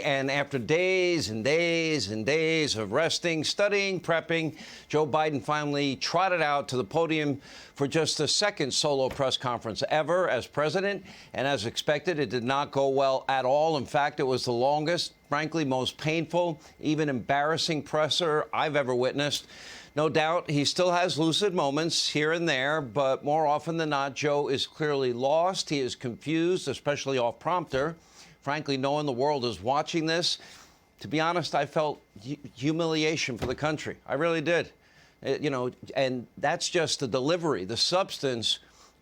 and after days and days and days of resting, studying, prepping, Joe Biden finally trotted out to the podium for just the second solo press conference ever as president. And as expected, it did not go well at all. In fact, it was the longest, frankly, most painful, even embarrassing presser I've ever witnessed. No doubt he still has lucid moments here and there, but more often than not, Joe is clearly lost. He is confused, especially off prompter. Frankly, knowing the world is watching this, to be honest, I felt humiliation for the country. I really did. And that's just the delivery. The substance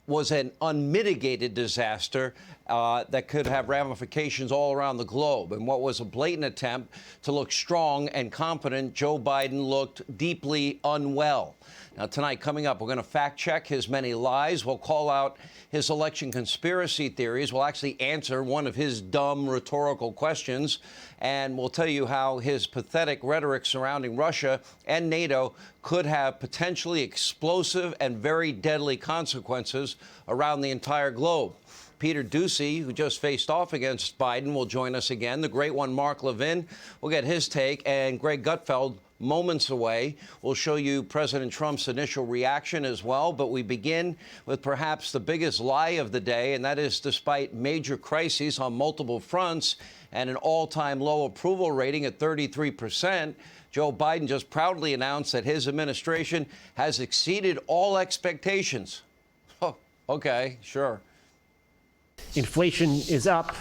was an unmitigated disaster that could have ramifications all around the globe. And what was a blatant attempt to look strong and confident, Joe Biden looked deeply unwell. Now, tonight, coming up, we're going to fact-check his many lies. We'll call out his election conspiracy theories. We'll actually answer one of his dumb rhetorical questions. And we'll tell you how his pathetic rhetoric surrounding Russia and NATO could have potentially explosive and very deadly consequences around the entire globe. Peter Doocy, who just faced off against Biden, will join us again. The great one, Mark Levin, will get his take. And Greg Gutfeld, moments away, will show you President Trump's initial reaction as well. But we begin with perhaps the biggest lie of the day, and that is despite major crises on multiple fronts and an all-time low approval rating at 33%, Joe Biden just proudly announced that his administration has exceeded all expectations. Oh, okay, sure. Inflation is up.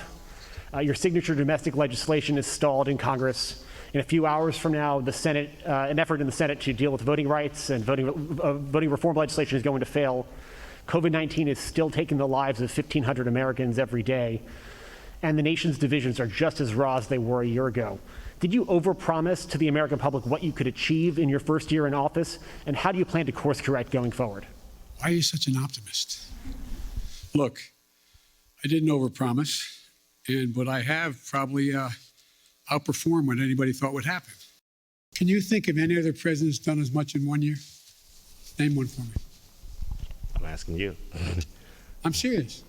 Your signature domestic legislation is stalled in Congress. In a few hours from now, the Senate, an effort in the Senate to deal with voting rights and voting reform legislation is going to fail. COVID-19 is still taking the lives of 1,500 Americans every day. And the nation's divisions are just as raw as they were a year ago. Did you overpromise to the American public what you could achieve in your first year in office? And how do you plan to course correct going forward? Why are you such an optimist? Look, I didn't overpromise, but I have probably outperformed what anybody thought would happen. Can you think of any other president's done as much in 1 year? Name one for me. I'm asking you. I'm serious.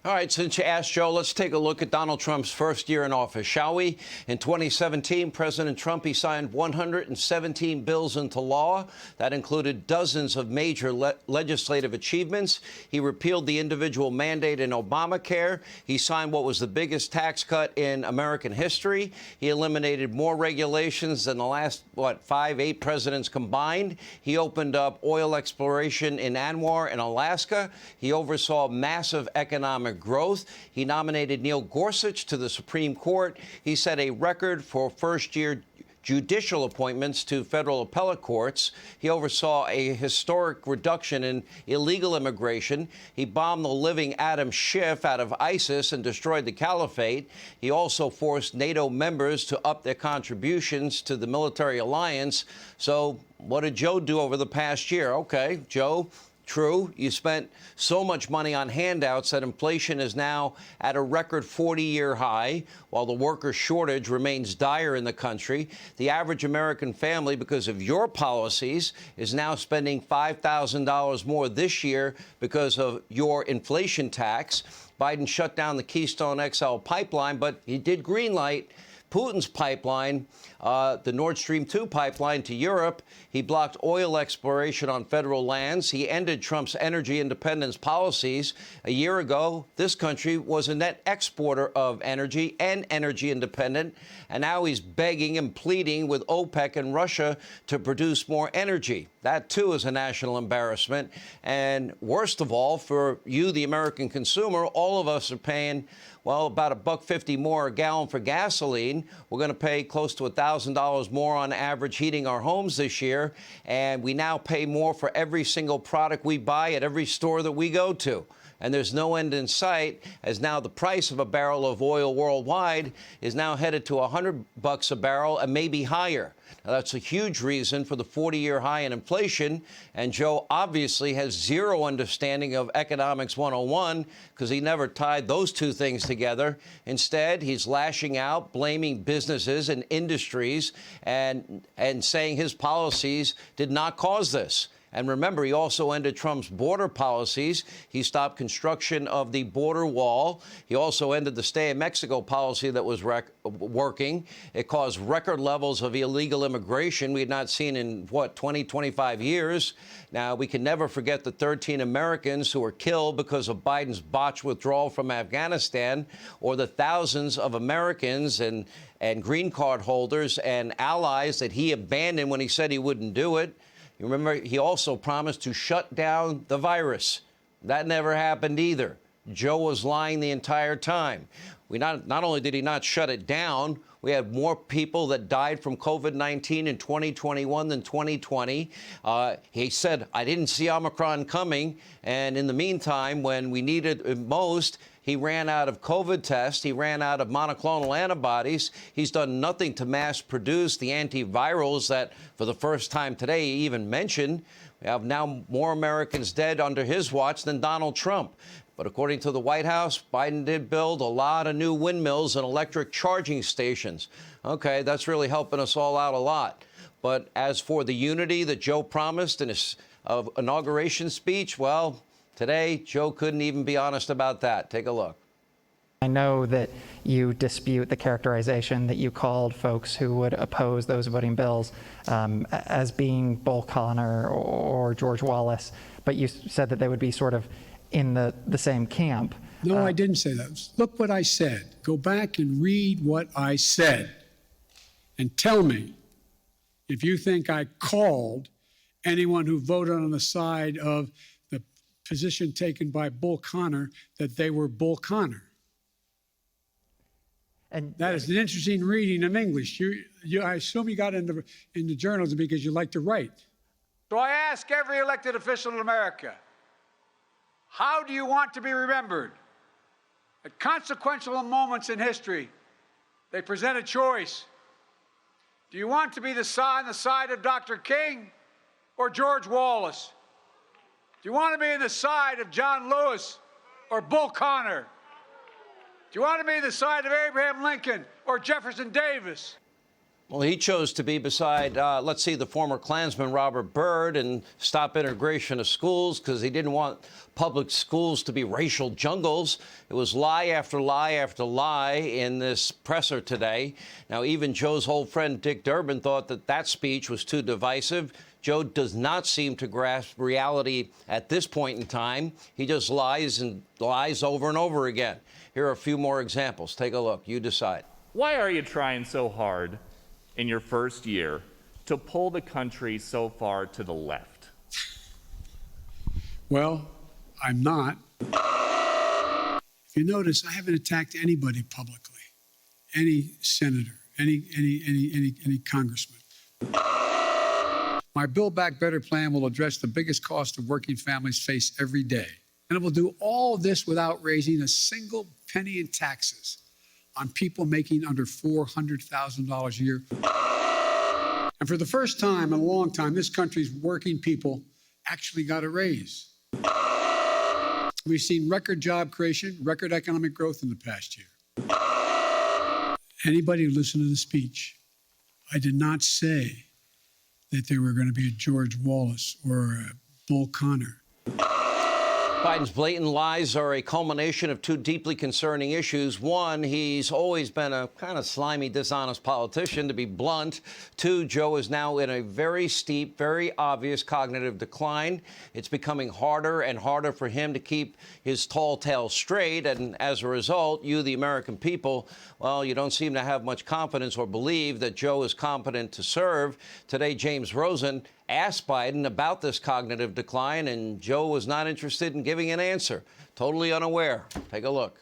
All right, since you asked, Joe, let's take a look at Donald Trump's first year in office, shall we? In 2017, President Trump, he signed 117 bills into law. That included dozens of major legislative achievements. He repealed the individual mandate in Obamacare. He signed what was the biggest tax cut in American history. He eliminated more regulations than the last, 8 presidents combined. He opened up oil exploration in Anwar in Alaska. He oversaw massive economic growth. He nominated Neil Gorsuch to the Supreme Court. He set a record for first-year judicial appointments to federal appellate courts. He oversaw a historic reduction in illegal immigration. He bombed the living Adam Schiff out of ISIS and destroyed the caliphate. He also forced NATO members to up their contributions to the military alliance. So what did Joe do over the past year? Okay, Joe, true, you spent so much money on handouts that inflation is now at a record 40-year high, while the worker shortage remains dire in the country. The average American family, because of your policies, is now spending $5,000 more this year because of your inflation tax. Biden shut down the Keystone XL pipeline, but he did greenlight Putin's pipeline, the Nord Stream 2 pipeline to Europe. He blocked oil exploration on federal lands. He ended Trump's energy independence policies. A year ago, this country was a net exporter of energy and energy independent. And now he's begging and pleading with OPEC and Russia to produce more energy. That, too, is a national embarrassment. And worst of all, for you, the American consumer, all of us are paying, well, about $1.50 more a gallon for gasoline. We're going to pay close to $1,000 more on average heating our homes this year. And we now pay more for every single product we buy at every store that we go to. And there's no end in sight, as now the price of a barrel of oil worldwide is now headed to $100 a barrel and maybe higher. Now, that's a huge reason for the 40-year high in inflation. And Joe obviously has zero understanding of economics 101 because he never tied those two things together. Instead, he's lashing out, blaming businesses and industries and saying his policies did not cause this. And remember, he also ended Trump's border policies. He stopped construction of the border wall. He also ended the Stay in Mexico policy that was working. It caused record levels of illegal immigration we had not seen in, 20, 25 years. Now, we can never forget the 13 Americans who were killed because of Biden's botched withdrawal from Afghanistan, or the thousands of Americans and green card holders and allies that he abandoned when he said he wouldn't do it. You remember, he also promised to shut down the virus. That never happened either. Joe was lying the entire time. Not only did he not shut it down, we had more people that died from COVID-19 in 2021 than 2020. He said, I didn't see Omicron coming. And in the meantime, when we needed it most, he ran out of COVID tests. He ran out of monoclonal antibodies. He's done nothing to mass produce the antivirals that, for the first time today, he even mentioned. We have now more Americans dead under his watch than Donald Trump. But according to the White House, Biden did build a lot of new windmills and electric charging stations. Okay, that's really helping us all out a lot. But as for the unity that Joe promised in his inauguration speech, well, today, Joe couldn't even be honest about that. Take a look. I know that you dispute the characterization that you called folks who would oppose those voting bills as being Bull Connor or George Wallace, but you said that they would be sort of in the same camp. No, I didn't say that. Look what I said. Go back and read what I said and tell me if you think I called anyone who voted on the side of the position taken by Bull Connor that they were Bull Connor. And that is an interesting reading of English. I assume you got into journalism because you like to write. So I ask every elected official in America, how do you want to be remembered? At consequential moments in history, they present a choice. Do you want to be on the side of Dr. King or George Wallace? Do you want to be on the side of John Lewis or Bull Connor? Do you want to be on the side of Abraham Lincoln or Jefferson Davis? Well, he chose to be beside, let's see, the former Klansman Robert Byrd and stop integration of schools because he didn't want public schools to be racial jungles. It was lie after lie after lie in this presser today. Now, even Joe's old friend Dick Durbin thought that speech was too divisive. Joe does not seem to grasp reality at this point in time. He just lies and lies over and over again. Here are a few more examples. Take a look. You decide. Why are you trying so hard in your first year to pull the country so far to the left? Well, I'm not. If you notice, I haven't attacked anybody publicly, any senator, any congressman. My Build Back Better plan will address the biggest cost of working families face every day. And it will do all of this without raising a single penny in taxes on people making under $400,000 a year. And for the first time in a long time, this country's working people actually got a raise. We've seen record job creation, record economic growth in the past year. Anybody who listened to the speech, I did not say that they were going to be a George Wallace or a Bull Connor. Biden's blatant lies are a culmination of two deeply concerning issues. One, he's always been a kind of slimy, dishonest politician, to be blunt. Two, Joe is now in a very steep, very obvious cognitive decline. It's becoming harder and harder for him to keep his tall tale straight. And as a result, you, the American people, well, you don't seem to have much confidence or believe that Joe is competent to serve. Today, James Rosen asked Biden about this cognitive decline, and Joe was not interested in giving an answer. Totally unaware. Take a look.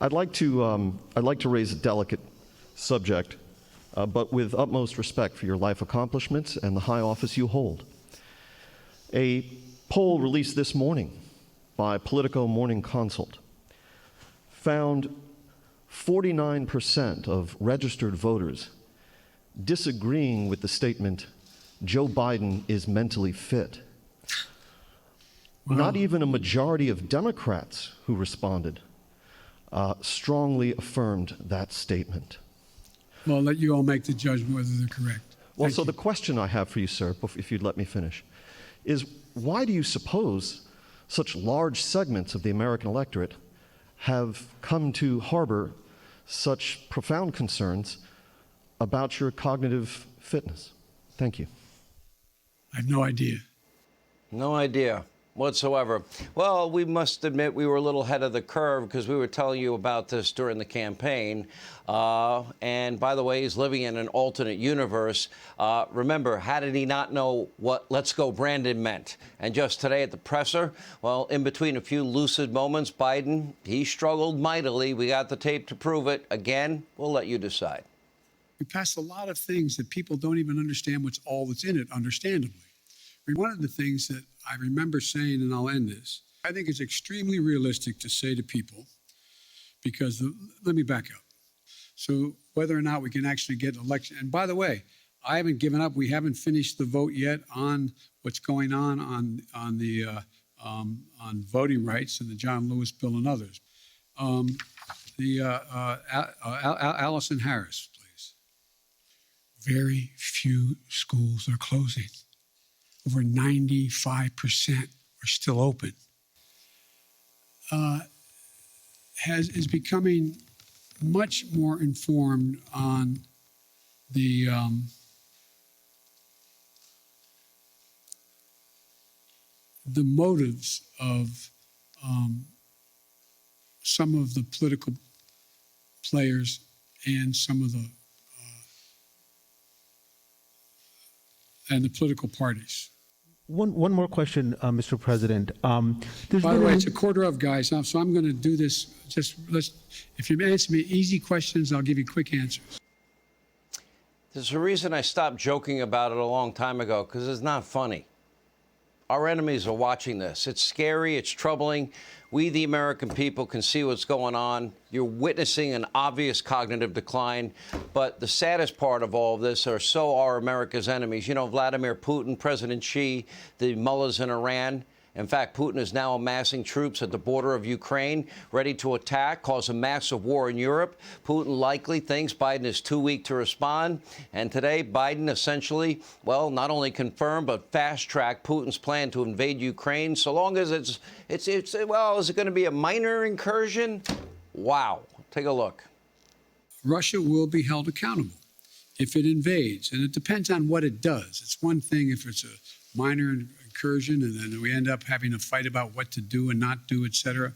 I'd like to raise a delicate subject, but with utmost respect for your life accomplishments and the high office you hold. A poll released this morning by Politico Morning Consult found 49% of registered voters disagreeing with the statement, Joe Biden is mentally fit. Wow. Not even a majority of Democrats who responded strongly affirmed that statement. Well, I'll let you all make the judgment whether they're correct. Well, so the question I have for you, sir, if you'd let me finish, is why do you suppose such large segments of the American electorate have come to harbor such profound concerns about your cognitive fitness? Thank you. I have no idea. No idea whatsoever. Well, we must admit we were a little ahead of the curve because we were telling you about this during the campaign. And by the way, he's living in an alternate universe. Remember, how did he not know what "Let's Go Brandon" meant? And just today at the presser, well, in between a few lucid moments, Biden, he struggled mightily. We got the tape to prove it. Again, we'll let you decide. We passed a lot of things that people don't even understand all that's in it, understandably. I mean, one of the things that I remember saying, and I'll end this, I think it's extremely realistic to say to people, because let me back up. So whether or not we can actually get election, and by the way, I haven't given up. We haven't finished the vote yet on what's going on voting rights and the John Lewis bill and others. Allison Harris, please. Very few schools are closing. Over 95% are still open. Is becoming much more informed on the motives of some of the political players and some of the political parties. One more question, Mr. President. By the way, it's a quarter of, guys, so I'm going to do this. If you answer me easy questions, I'll give you quick answers. There's a reason I stopped joking about it a long time ago, because it's not funny. Our enemies are watching this. It's scary. It's troubling. We, the American people, can see what's going on. You're witnessing an obvious cognitive decline. But the saddest part of all of this are America's enemies. You know, Vladimir Putin, President Xi, the mullahs in Iran. In fact, Putin is now amassing troops at the border of Ukraine, ready to attack, cause a massive war in Europe. Putin likely thinks Biden is too weak to respond. And today, Biden essentially, well, not only confirmed, but fast-tracked Putin's plan to invade Ukraine. So long as is it going to be a minor incursion? Wow. Take a look. Russia will be held accountable if it invades. And it depends on what it does. It's one thing if it's a minor incursion, and then we end up having a fight about what to do and not do, et cetera.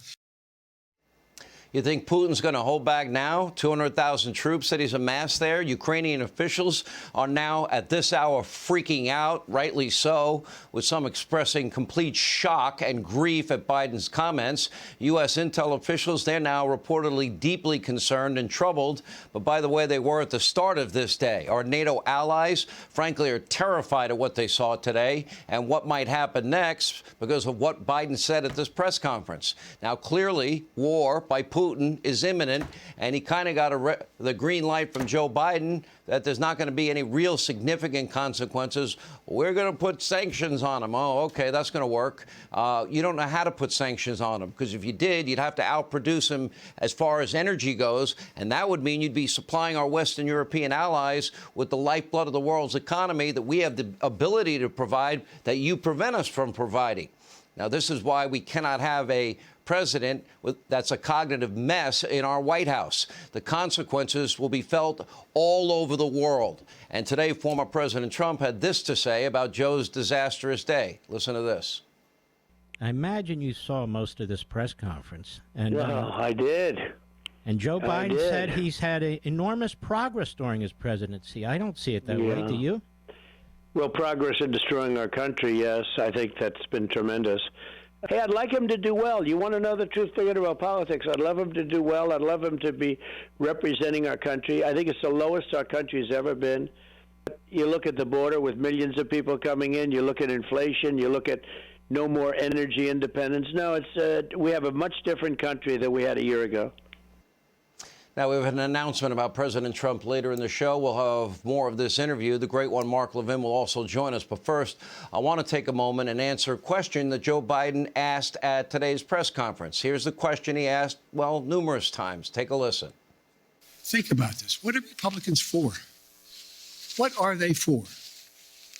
You think Putin's going to hold back now? 200,000 troops that he's amassed there. Ukrainian officials are now at this hour freaking out, rightly so, with some expressing complete shock and grief at Biden's comments. U.S. intel officials, they're now reportedly deeply concerned and troubled. But by the way, they were at the start of this day. Our NATO allies, frankly, are terrified of what they saw today and what might happen next because of what Biden said at this press conference. Now, clearly, war by Putin is imminent, and he kind of got the green light from Joe Biden that there's not going to be any real significant consequences. We're going to put sanctions on him. Oh, okay, that's going to work. You don't know how to put sanctions on him, because if you did, you'd have to outproduce him as far as energy goes, and that would mean you'd be supplying our Western European allies with the lifeblood of the world's economy that we have the ability to provide that you prevent us from providing. Now, this is why we cannot have a president that's a cognitive mess in our White House. The consequences will be felt all over the world. And today, former President Trump had this to say about Joe's disastrous day. Listen to this. I imagine you saw most of this press conference. And, I did. And Joe Biden said he's had enormous progress during his presidency. I don't see it that way. Do you? Well, progress in destroying our country, yes. I think that's been tremendous. Hey, I'd like him to do well. You want to know the truth? Forget about politics. I'd love him to do well. I'd love him to be representing our country. I think it's the lowest our country's ever been. You look at the border with millions of people coming in. You look at inflation. You look at no more energy independence. No, we have a much different country than we had a year ago. Now, we have an announcement about President Trump later in the show. We'll have more of this interview. The great one, Mark Levin, will also join us. But first, I want to take a moment and answer a question that Joe Biden asked at today's press conference. Here's the question he asked, well, numerous times. Take a listen. Think about this. What are Republicans for? What are they for?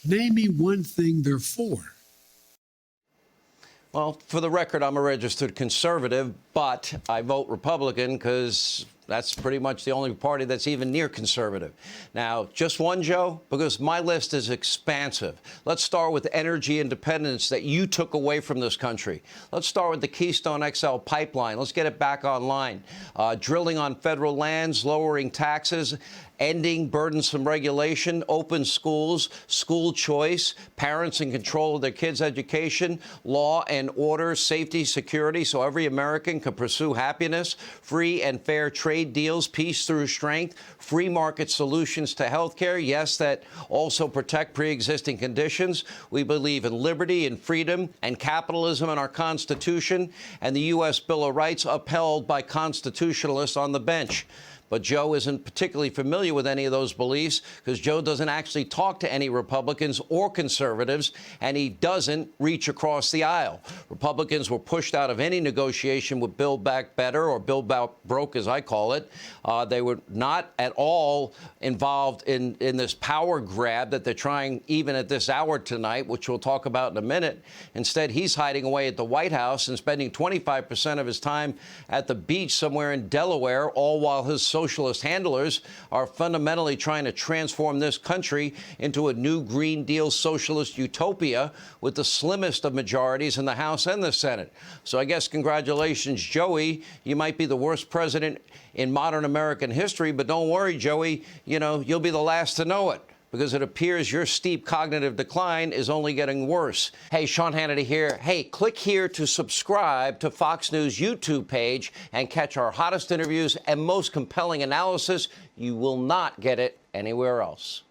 Name me one thing they're for. Well, for the record, I'm a registered conservative, but I vote Republican because that's pretty much the only party that's even near conservative. Now, just one, Joe, because my list is expansive. Let's start with energy independence that you took away from this country. Let's start with the Keystone XL pipeline. Let's get it back online. Drilling on federal lands, lowering taxes, ending burdensome regulation, open schools, school choice, parents in control of their kids' education, law and order, safety, security, so every American can pursue happiness, free and fair trade deals, peace through strength, free market solutions to health care, yes, that also protect pre-existing conditions. We believe in liberty and freedom and capitalism in our Constitution and the U.S. Bill of Rights upheld by constitutionalists on the bench. But Joe isn't particularly familiar with any of those beliefs because Joe doesn't actually talk to any Republicans or conservatives, and he doesn't reach across the aisle. Republicans were pushed out of any negotiation with Build Back Better, or Build Back Broke, as I call it. They were not at all involved in this power grab that they're trying even at this hour tonight, which we'll talk about in a minute. Instead, he's hiding away at the White House and spending 25% of his time at the beach somewhere in Delaware, all while his socialist handlers are fundamentally trying to transform this country into a new Green Deal socialist utopia with the slimmest of majorities in the House and the Senate. So I guess congratulations, Joey. You might be the worst president in modern American history, but don't worry, Joey, you'll be the last to know it, because it appears your steep cognitive decline is only getting worse. Hey, Sean Hannity here. Hey, click here to subscribe to Fox News YouTube page and catch our hottest interviews and most compelling analysis. You will not get it anywhere else.